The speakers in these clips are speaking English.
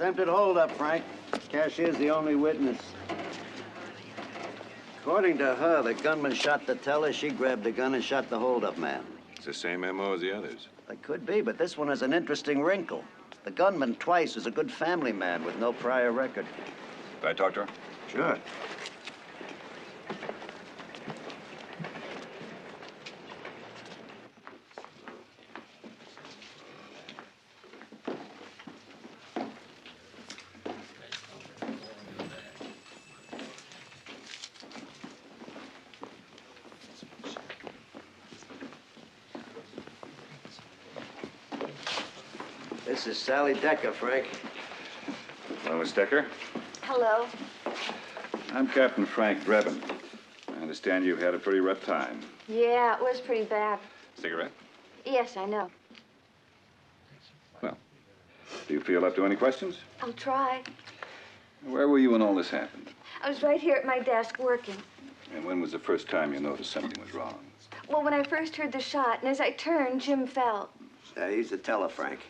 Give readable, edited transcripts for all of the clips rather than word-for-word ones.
Attempted holdup, Frank. Cashier's the only witness. According to her, the gunman shot the teller, she grabbed the gun and shot the holdup man. It's the same MO as the others. It could be, but this one has an interesting wrinkle. The gunman twice is a good family man with no prior record. Can I talk to her? Sure. This is Sally Decker, Frank. Hello, Miss Decker. Hello. I'm Captain Frank Drebin. I understand you've had a pretty rough time. Yeah, it was pretty bad. Cigarette? Yes, I know. Well, do you feel up to any questions? I'll try. Where were you when all this happened? I was right here at my desk working. And when was the first time you noticed something was wrong? Well, when I first heard the shot, and as I turned, Jim fell. He's the teller, Frank.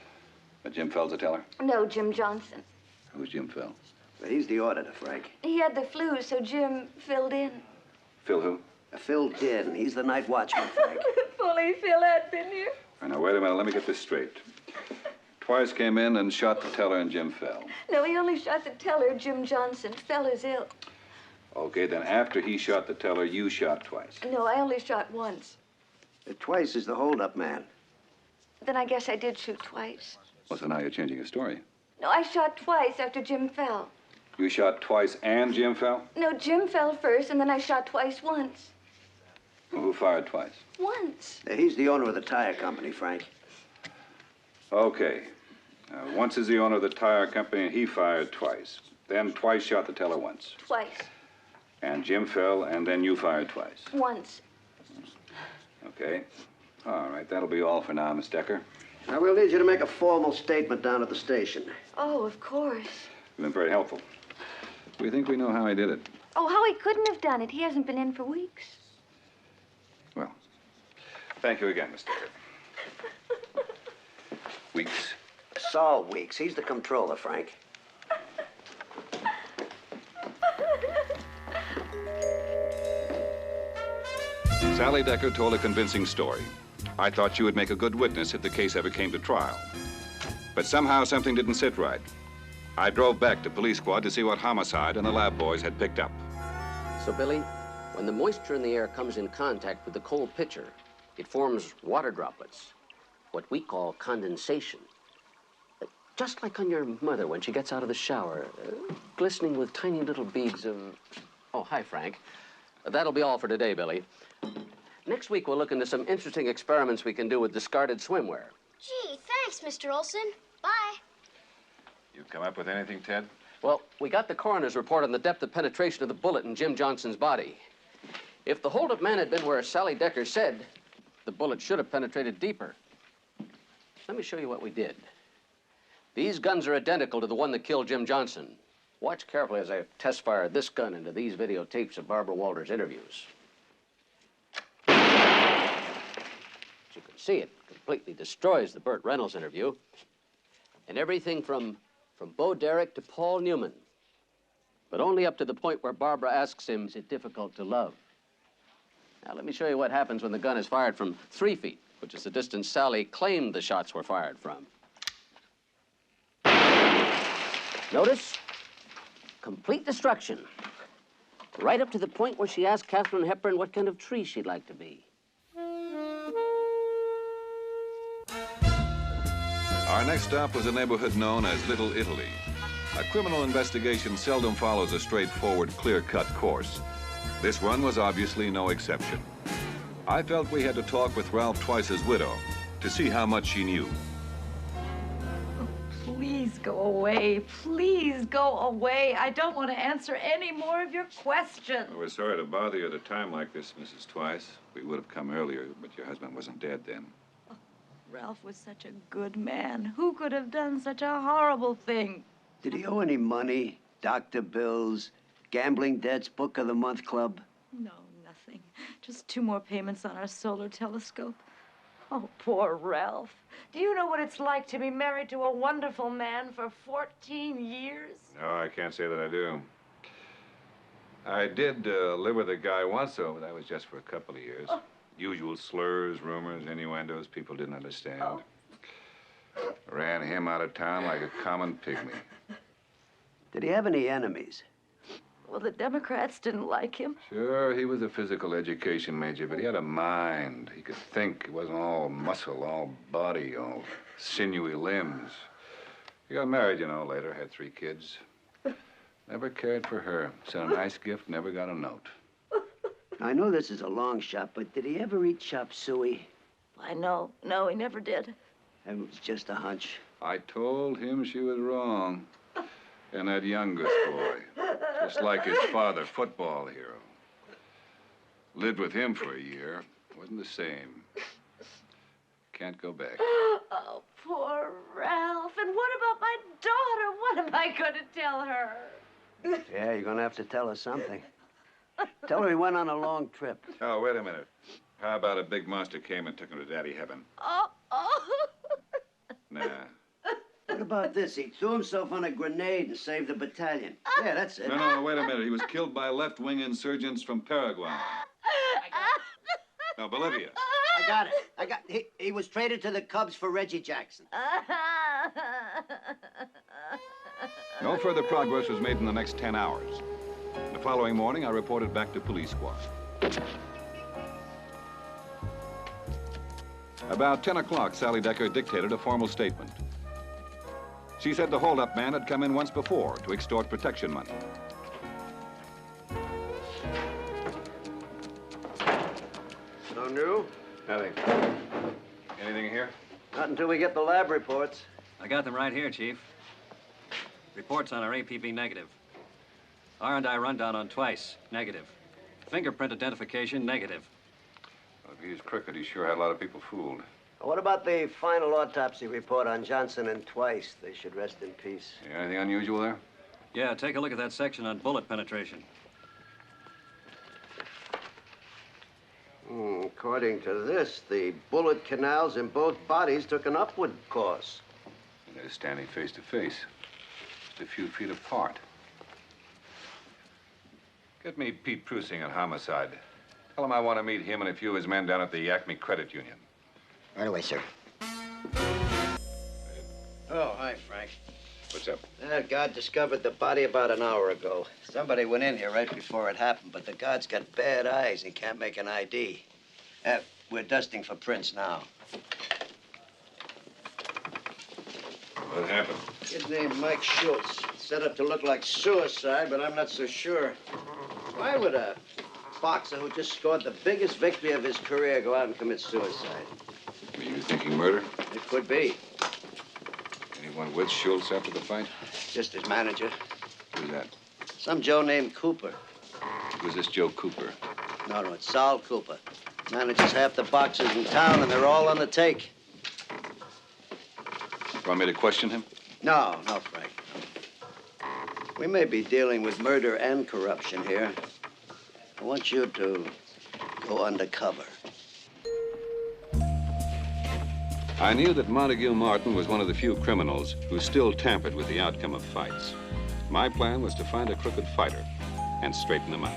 Jim Fell's the teller? No, Jim Johnson. Who's Jim Fell? He's the auditor, Frank. He had the flu, so Jim filled in. Phil who? Phil Din. He's the night watchman, Frank. If only Phil had been here. All right, now, wait a minute. Let me get this straight. Twice came in and shot the teller and Jim Fell. No, he only shot the teller, Jim Johnson. Fell is ill. Okay, then after he shot the teller, you shot twice. No, I only shot once. Twice is the holdup man. Then I guess I did shoot twice. Well, so now you're changing your story. No, I shot twice after Jim fell. You shot twice and Jim Fell? No, Jim fell first, and then I shot twice once. Well, who fired twice? Once. He's the owner of the tire company, Frank. Okay. Once is the owner of the tire company, and he fired twice. Then twice shot the teller once. Twice. And Jim fell, and then you fired twice. Once. Okay. All right, that'll be all for now, Miss Decker. Now, we'll need you to make a formal statement down at the station. Oh, of course. You've been very helpful. We think we know how he did it. Oh, how he couldn't have done it. He hasn't been in for weeks. Well, thank you again, Miss Decker. Weeks? Saul Weeks. He's the comptroller, Frank. Sally Decker told a convincing story. I thought she would make a good witness if the case ever came to trial. But somehow something didn't sit right. I drove back to police squad to see what Homicide and the lab boys had picked up. So, Billy, when the moisture in the air comes in contact with the cold pitcher, it forms water droplets, what we call condensation. Just like on your mother when she gets out of the shower, glistening with tiny little beads of... Oh, hi, Frank. That'll be all for today, Billy. Next week, we'll look into some interesting experiments we can do with discarded swimwear. Gee, thanks, Mr. Olson. Bye. You come up with anything, Ted? Well, we got the coroner's report on the depth of penetration of the bullet in Jim Johnson's body. If the holdup man had been where Sally Decker said, the bullet should have penetrated deeper. Let me show you what we did. These guns are identical to the one that killed Jim Johnson. Watch carefully as I test-fired this gun into these videotapes of Barbara Walters' interviews. As you can see, it completely destroys the Burt Reynolds interview. And everything from Bo Derek to Paul Newman. But only up to the point where Barbara asks him, is it difficult to love? Now, let me show you what happens when the gun is fired from 3 feet, which is the distance Sally claimed the shots were fired from. Notice? Complete destruction. Right up to the point where she asked Katharine Hepburn what kind of tree she'd like to be. Our next stop was a neighborhood known as Little Italy. A criminal investigation seldom follows a straightforward, clear-cut course. This one was obviously no exception. I felt we had to talk with Ralph Twice's widow to see how much she knew. Please go away. Please go away. I don't want to answer any more of your questions. We're sorry to bother you at a time like this, Mrs. Twice. We would have come earlier, but your husband wasn't dead then. Oh, Ralph was such a good man. Who could have done such a horrible thing? Did he owe any money? Doctor bills? Gambling debts? Book of the Month Club? No, nothing. Just 2 more payments on our solar telescope. Oh, poor Ralph. Do you know what it's like to be married to a wonderful man for 14 years? No, I can't say that I do. I did live with a guy once, though, but that was just for a couple of years. Oh. Usual slurs, rumors, innuendos people didn't understand. Oh. Ran him out of town like a common pygmy. Did he have any enemies? Well, the Democrats didn't like him. Sure, he was a physical education major, but he had a mind. He could think. He wasn't all muscle, all body, all sinewy limbs. He got married, you know, later, had 3 kids. Never cared for her. Sent a nice gift, never got a note. I know this is a long shot, but did he ever eat chop suey? I know. No, he never did. It was just a hunch. I told him she was wrong. And that youngest boy, just like his father, football hero. Lived with him for a year. Wasn't the same. Can't go back. Oh, poor Ralph. And what about my daughter? What am I going to tell her? Yeah, you're gonna have to tell her something. Tell her he went on a long trip. Oh, wait a minute. How about a big monster came and took him to daddy heaven? Oh. Nah. What about this? He threw himself on a grenade and saved the battalion. Yeah, that's it. No, wait a minute. He was killed by left-wing insurgents from Paraguay. No, Bolivia. I got it. He was traded to the Cubs for Reggie Jackson. No further progress was made in the next 10 hours. The following morning, I reported back to police squad. About 10 o'clock, Sally Decker dictated a formal statement. She said the holdup man had come in once before to extort protection money. No new? Nothing. Anything here? Not until we get the lab reports. I got them right here, Chief. Reports on our APB negative. R&I rundown on twice, negative. Fingerprint identification, negative. Well, if he's crooked, he sure had a lot of people fooled. What about the final autopsy report on Johnson and Twice? They should rest in peace. Yeah, anything unusual there? Yeah, take a look at that section on bullet penetration. According to this, the bullet canals in both bodies took an upward course. And they're standing face to face, just a few feet apart. Get me Pete Prusing at Homicide. Tell him I want to meet him and a few of his men down at the Acme Credit Union. Right away, sir. Oh, hi, Frank. What's up? That guard discovered the body about an hour ago. Somebody went in here right before it happened, but the guard's got bad eyes and can't make an ID. We're dusting for prints now. What happened? Kid named Mike Schultz. Set up to look like suicide, but I'm not so sure. Why would a boxer who just scored the biggest victory of his career go out and commit suicide? Were you thinking murder? It could be. Anyone with Schultz after the fight? Just his manager. Who's that? Some Joe named Cooper. Who's this Joe Cooper? No, it's Sal Cooper. Manages half the boxers in town, and they're all on the take. Want me to question him? No, Frank. We may be dealing with murder and corruption here. I want you to go undercover. I knew that Montague Martin was one of the few criminals who still tampered with the outcome of fights. My plan was to find a crooked fighter and straighten him out.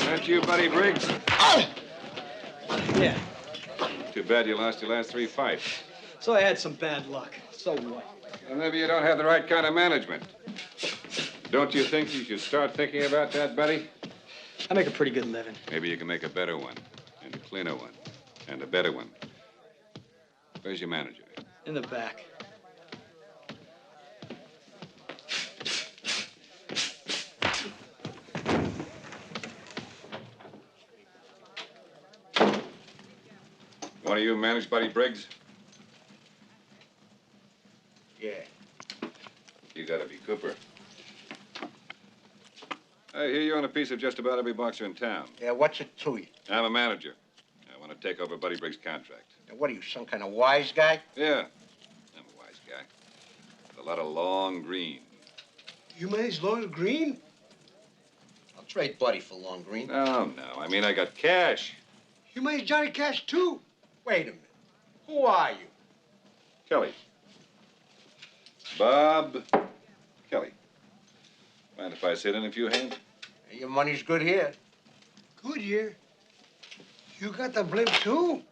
That you, Buddy Briggs? Yeah. Too bad you lost your last 3 fights. So I had some bad luck. So what? Well, maybe you don't have the right kind of management. Don't you think you should start thinking about that, Buddy? I make a pretty good living. Maybe you can make a better one, and a cleaner one, and a better one. Where's your manager? In the back. One of you managed Buddy Briggs? Yeah. You gotta be Cooper. I hear you own a piece of just about every boxer in town. Yeah, what's it to you? I'm a manager. I want to take over Buddy Briggs' contract. And what are you, some kind of wise guy? Yeah, I'm a wise guy. With a lot of long green. You manage long green? I'll trade Buddy for long green. No. I mean, I got cash. You manage Johnny Cash, too? Wait a minute. Who are you? Kelly. Bob Kelly. Mind if I sit in a few hands? Your money's good here. Good year. You got the blimp, too?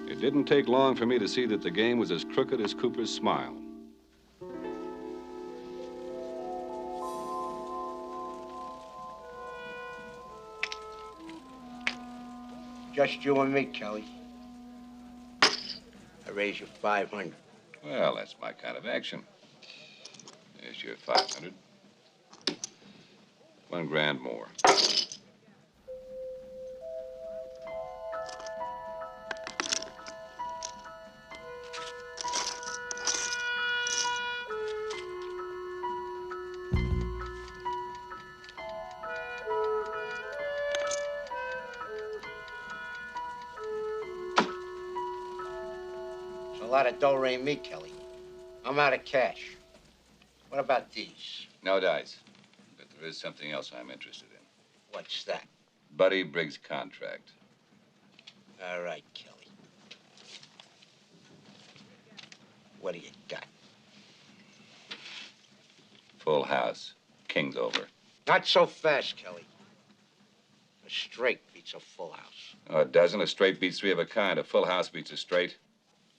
It didn't take long for me to see that the game was as crooked as Cooper's smile. Just you and me, Kelly. I raise you 500. Well, that's my kind of action. There's your 500. $1 grand more. It's a lot of do-re me, Kelly. I'm out of cash. What about these? No dice. But there is something else I'm interested in. What's that? Buddy Briggs' contract. All right, Kelly. What do you got? Full house. King's over. Not so fast, Kelly. A straight beats a full house. Oh, it doesn't. A straight beats 3 of a kind. A full house beats a straight.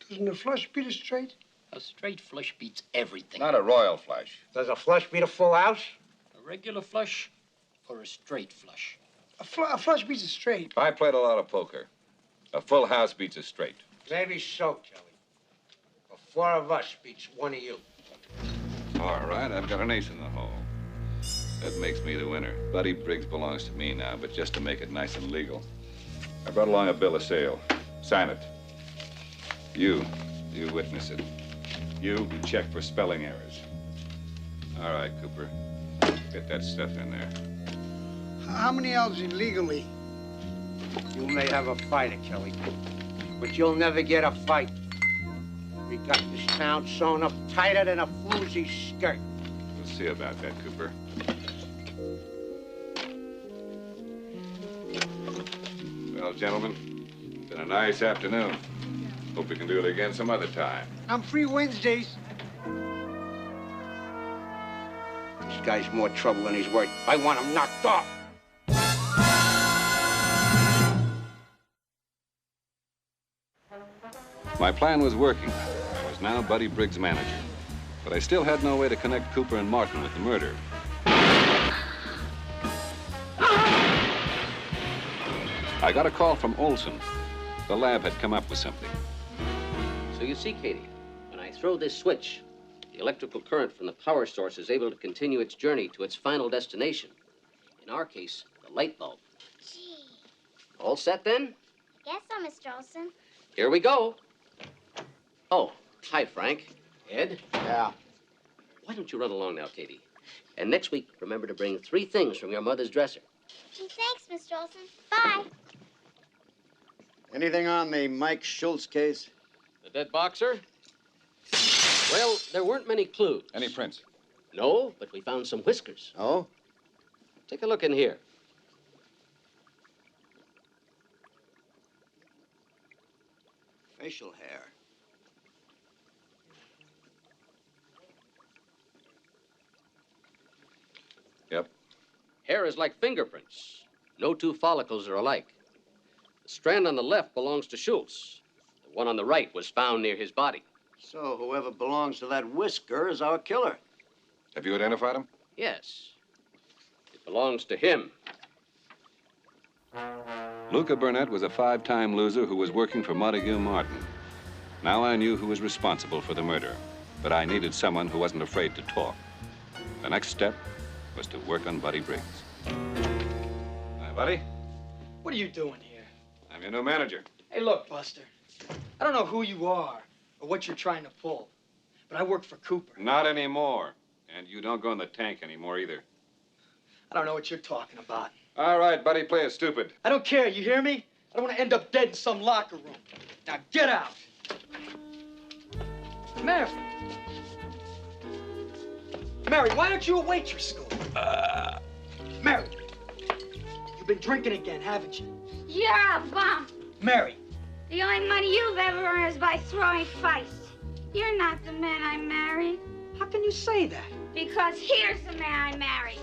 Doesn't a flush beat a straight? A straight flush beats everything. Not a royal flush. Does a flush beat a full house? A regular flush or a straight flush? A flush beats a straight. I played a lot of poker. A full house beats a straight. Maybe so, Kelly. The 4 of us beats 1 of you. All right, I've got an ace in the hole. That makes me the winner. Buddy Briggs belongs to me now, but just to make it nice and legal, I brought along a bill of sale. Sign it. You witness it. You check for spelling errors. All right, Cooper. Get that stuff in there. How many L's illegally? You may have a fighter, Kelly, but you'll never get a fight. We got this town sewn up tighter than a floozy skirt. We'll see about that, Cooper. Well, gentlemen, it's been a nice afternoon. Hope we can do it again some other time. I'm free Wednesdays. This guy's more trouble than he's worth. I want him knocked off. My plan was working. I was now Buddy Briggs' manager. But I still had no way to connect Cooper and Martin with the murder. I got a call from Olson. The lab had come up with something. So you see, Katie, when I throw this switch, the electrical current from the power source is able to continue its journey to its final destination. In our case, the light bulb. Gee. All set, then? Yes, so, Mr. Olson. Here we go. Oh, hi, Frank. Ed? Yeah. Why don't you run along now, Katie? And next week, remember to bring 3 things from your mother's dresser. Gee, thanks, Mr. Olson. Bye. Anything on the Mike Schultz case? The dead boxer? Well, there weren't many clues. Any prints? No, but we found some whiskers. Oh? Take a look in here. Facial hair. Yep. Hair is like fingerprints. No 2 follicles are alike. The strand on the left belongs to Schultz. The one on the right was found near his body. So whoever belongs to that whisker is our killer. Have you identified him? Yes. It belongs to him. Luca Burnett was a 5-time loser who was working for Montague Martin. Now I knew who was responsible for the murder, but I needed someone who wasn't afraid to talk. The next step was to work on Buddy Briggs. Hi, Buddy. What are you doing here? I'm your new manager. Hey, look, Buster. I don't know who you are or what you're trying to pull, but I work for Cooper. Not anymore. And you don't go in the tank anymore either. I don't know what you're talking about. All right, Buddy, play it stupid. I don't care, you hear me? I don't want to end up dead in some locker room. Now get out. Mary. Mary, why aren't you a waitress school? Mary, you've been drinking again, haven't you? You're a bum. Mary. The only money you've ever earned is by throwing fights. You're not the man I married. How can you say that? Because here's the man I married.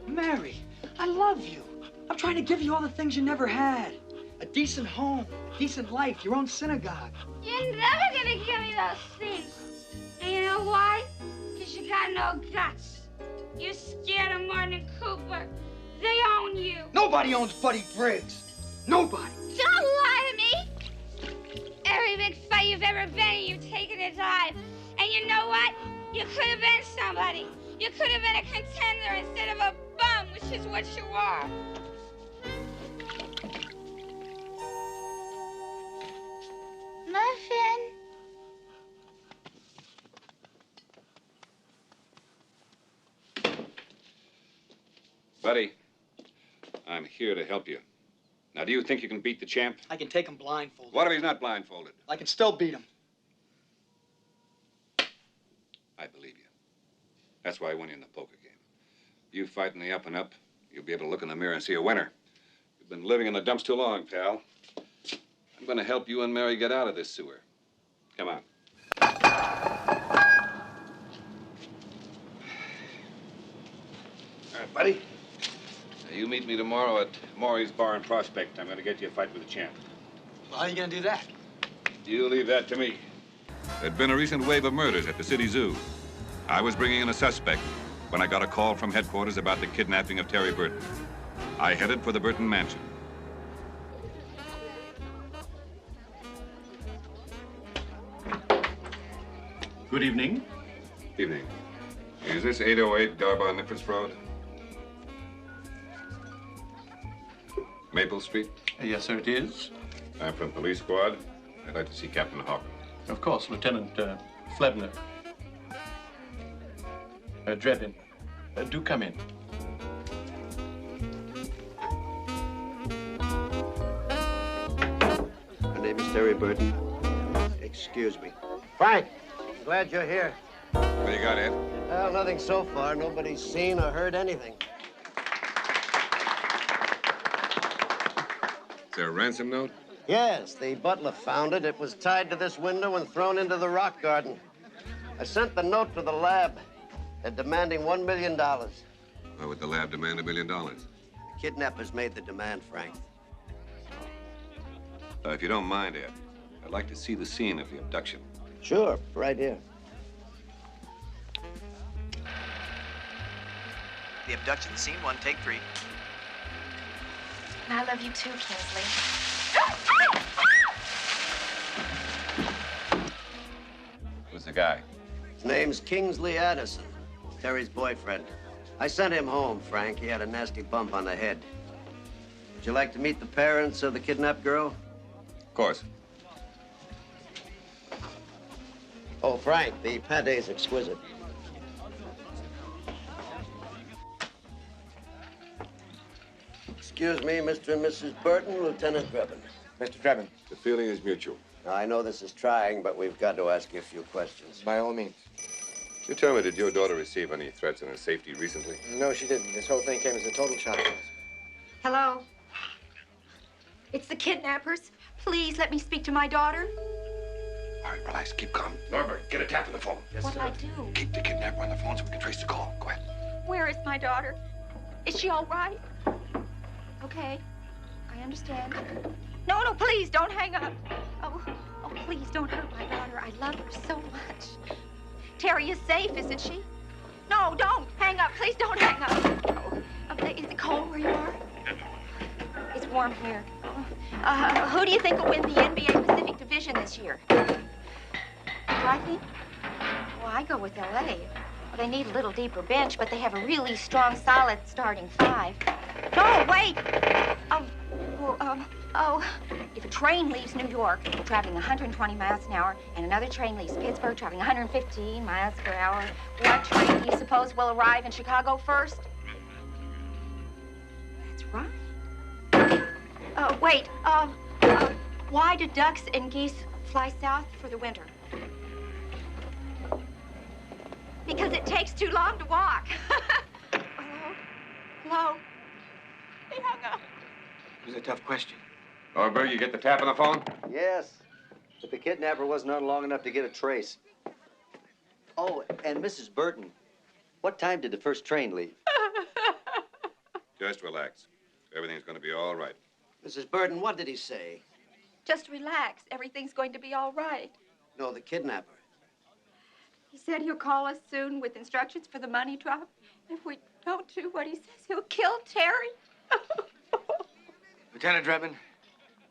Mary, I love you. I'm trying to give you all the things you never had. A decent home, decent life, your own synagogue. You're never gonna give me those things. And you know why? Because you got no guts. You're scared of Martin and Cooper. They own you. Nobody owns Buddy Briggs. Nobody. Don't lie to me. Every big fight you've ever been in, you've taken a dive. And you know what? You could have been somebody. You could have been a contender instead of a bum, which is what you are. Muffin. Buddy, I'm here to help you. Now, do you think you can beat the champ? I can take him blindfolded. What if he's not blindfolded? I can still beat him. I believe you. That's why I won you in the poker game. You fight in the up and up, you'll be able to look in the mirror and see a winner. You've been living in the dumps too long, pal. I'm going to help you and Mary get out of this sewer. Come on. All right, buddy. Now, you meet me tomorrow at Maury's Bar in Prospect. I'm going to get you a fight with the champ. Well, how are you going to do that? You leave that to me. There'd been a recent wave of murders at the city zoo. I was bringing in a suspect when I got a call from headquarters about the kidnapping of Terry Burton. I headed for the Burton mansion. Good evening. Evening. Is this 808 Garbar-Nippers Road? Maple Street? Yes, sir, it is. I'm from police squad. I'd like to see Captain Hawkins. Of course, Lieutenant Flebner. Drebin, do come in. My name is Terry Burton. Excuse me. Frank, I'm glad you're here. What do you got, Ed? Well, nothing so far. Nobody's seen or heard anything. Is there a ransom note? Yes, the butler found it. It was tied to this window and thrown into the rock garden. I sent the note to the lab. They're demanding $1 million. Why would the lab demand $1 million? The kidnappers made the demand, Frank. If you don't mind, Ed, I'd like to see the scene of the abduction. Sure, right here. The abduction scene, 1, take 3. I love you too, Kingsley. Who's the guy? His name's Kingsley Addison, Terry's boyfriend. I sent him home, Frank. He had a nasty bump on the head. Would you like to meet the parents of the kidnapped girl? Of course. Oh, Frank, the pate's exquisite. Excuse me, Mr. and Mrs. Burton, Lieutenant Drebin. Mr. Drebin. The feeling is mutual. Now, I know this is trying, but we've got to ask you a few questions. By all means. You tell me, did your daughter receive any threats on her safety recently? No, she didn't. This whole thing came as a total shock to us. Hello? It's the kidnappers. Please let me speak to my daughter. All right, relax. Keep calm. Norbert, get a tap on the phone. Yes, What'll I do? Keep the kidnapper on the phone so we can trace the call. Go ahead. Where is my daughter? Is she all right? Okay, I understand. No, no, please don't hang up. Oh, please don't hurt my daughter. I love her so much. Terry is safe, isn't she? No, don't hang up. Please don't hang up. Oh, is it cold where you are? It's warm here. Who do you think will win the NBA Pacific Division this year? Who do I think? Well, I go with LA. Well, they need a little deeper bench, but they have a really strong, solid starting 5. No, wait! If a train leaves New York, traveling 120 miles an hour, and another train leaves Pittsburgh, traveling 115 miles per hour, what train do you suppose will arrive in Chicago first? That's right. Wait. Why do ducks and geese fly south for the winter? Because it takes too long to walk. Hello? Hello? He hung up. It was a tough question. Norberg, you get the tap on the phone? Yes, but the kidnapper wasn't on long enough to get a trace. Oh, and Mrs. Burton, what time did the first train leave? Just relax. Everything's going to be all right. Mrs. Burton, what did he say? Just relax. Everything's going to be all right. No, the kidnapper. He said he'll call us soon with instructions for the money drop. If we don't do what he says, he'll kill Terry. Lieutenant Drebin,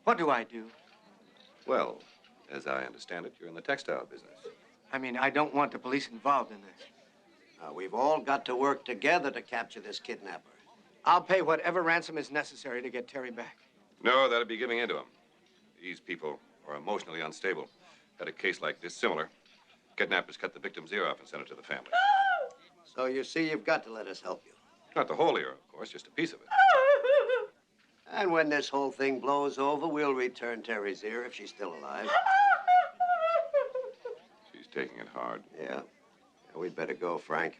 what do I do? Well, as I understand it, you're in the textile business. I mean, I don't want the police involved in this. We've all got to work together to capture this kidnapper. I'll pay whatever ransom is necessary to get Terry back. No, that'd be giving in to him. These people are emotionally unstable. Had a case like this similar. Kidnappers cut the victim's ear off and sent it to the family. So you see, you've got to let us help you. Not the whole ear, of course, just a piece of it. And when this whole thing blows over, we'll return Terry's ear if she's still alive. She's taking it hard. Yeah. We'd better go, Frank.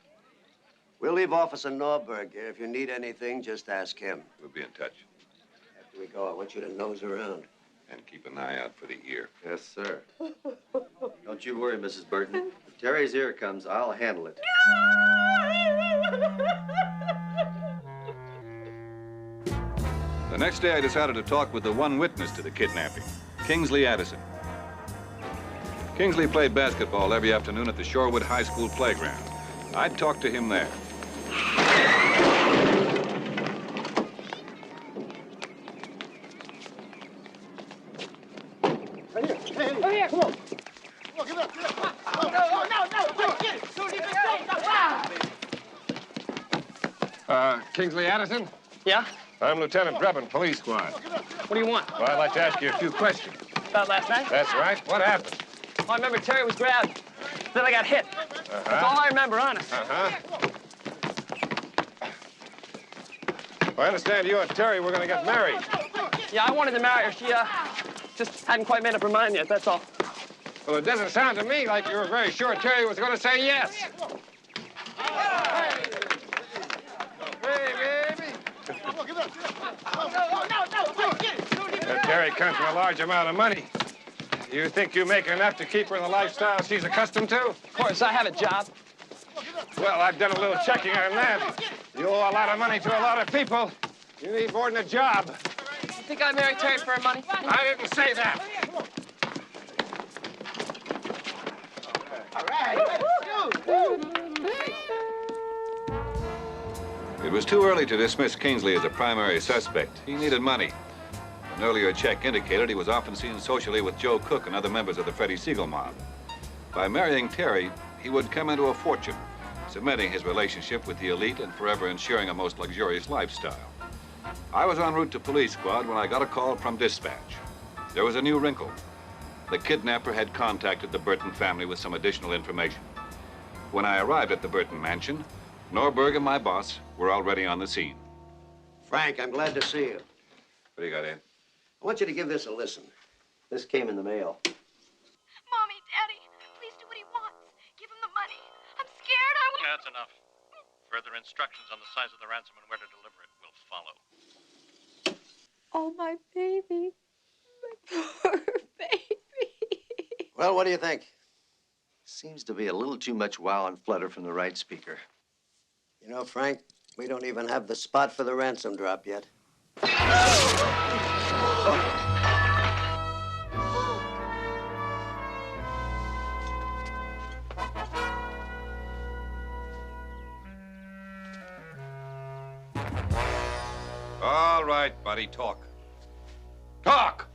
We'll leave Officer Norberg here. If you need anything, just ask him. We'll be in touch. After we go, I want you to nose around. And keep an eye out for the ear. Yes, sir. Don't you worry, Mrs. Burton. If Terry's ear comes, I'll handle it. The next day, I decided to talk with the one witness to the kidnapping, Kingsley Addison. Kingsley played basketball every afternoon at the Shorewood High School playground. I'd talk to him there. Over here, come on. Come on, give it up, give it up. No, get it. Don't leave it. Kingsley Addison? Yeah? I'm Lieutenant Drebin, police squad. What do you want? Well, I'd like to ask you a few questions. About last night? That's right. What happened? Oh, I remember Terry was grabbed. Then I got hit. That's all I remember, honest. Well, I understand you and Terry were going to get married. Yeah, I wanted to marry her. She, just hadn't quite made up her mind yet, that's all. Well, it doesn't sound to me like you were very sure Terry was going to say yes. Hey, baby. Terry comes from a large amount of money. You think you make enough to keep her in the lifestyle she's accustomed to? Of course, I have a job. Well, I've done a little checking on that. You owe a lot of money to a lot of people. You need more than a job. You think I married Terry for her money? I didn't say that. All right, let's go. It was too early to dismiss Kingsley as a primary suspect. He needed money. An earlier check indicated he was often seen socially with Joe Cook and other members of the Freddie Siegel mob. By marrying Terry, he would come into a fortune, cementing his relationship with the elite and forever ensuring a most luxurious lifestyle. I was en route to police squad when I got a call from dispatch. There was a new wrinkle. The kidnapper had contacted the Burton family with some additional information. When I arrived at the Burton mansion, Norberg and my boss were already on the scene. Frank, I'm glad to see you. What do you got, Ed? I want you to give this a listen. This came in the mail. Mommy, Daddy, please do what he wants. Give him the money. I'm scared. I will. That's enough. Further instructions on the size of the ransom and where to deliver it will follow. Oh, my baby. My poor baby. Well, what do you think? Seems to be a little too much wow and flutter from the right speaker. You know, Frank, we don't even have the spot for the ransom drop yet. All right, buddy, talk. Talk!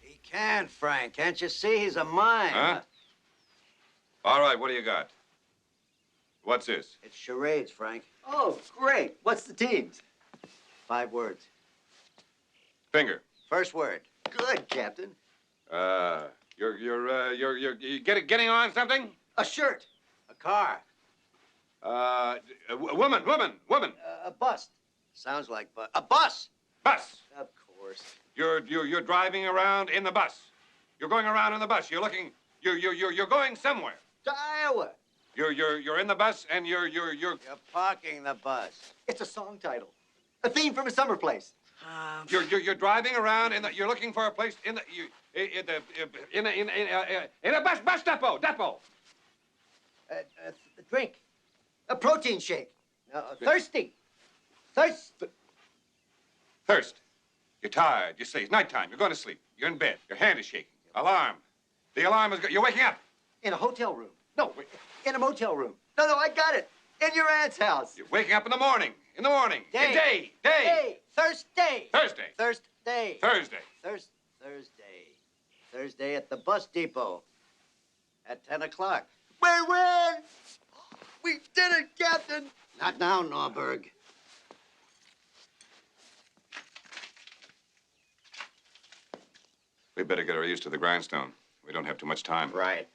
He can, Frank. Can't you see he's a mime? Huh? All right, what do you got? What's this? It's charades, Frank. Oh, great. What's the teams? 5 words. Finger. First word. Good, Captain. You're getting on something? A shirt. A car. A woman. A bus. Sounds like a bus. Bus. Of course. worse. You're driving around in the bus. You're going around in the bus. You're looking. You're going somewhere. To Iowa. You're in the bus and you're You're parking the bus. It's a song title. A theme from a summer place. You're driving around and you're looking for a place in a bus depot. A drink. A protein shake. Thirsty. Thirst. You're tired. You say it's nighttime. You're going to sleep. You're in bed. Your hand is shaking. Alarm. The alarm is. You're waking up. In a hotel room. No, in a motel room. No, I got it. In your aunt's house. You're waking up in the morning. In the morning. Day. Thursday. Thursday at the bus depot. At 10 o'clock. We win! We did it, Captain! Not now, Norberg. We better get her used to the grindstone. We don't have too much time. Right.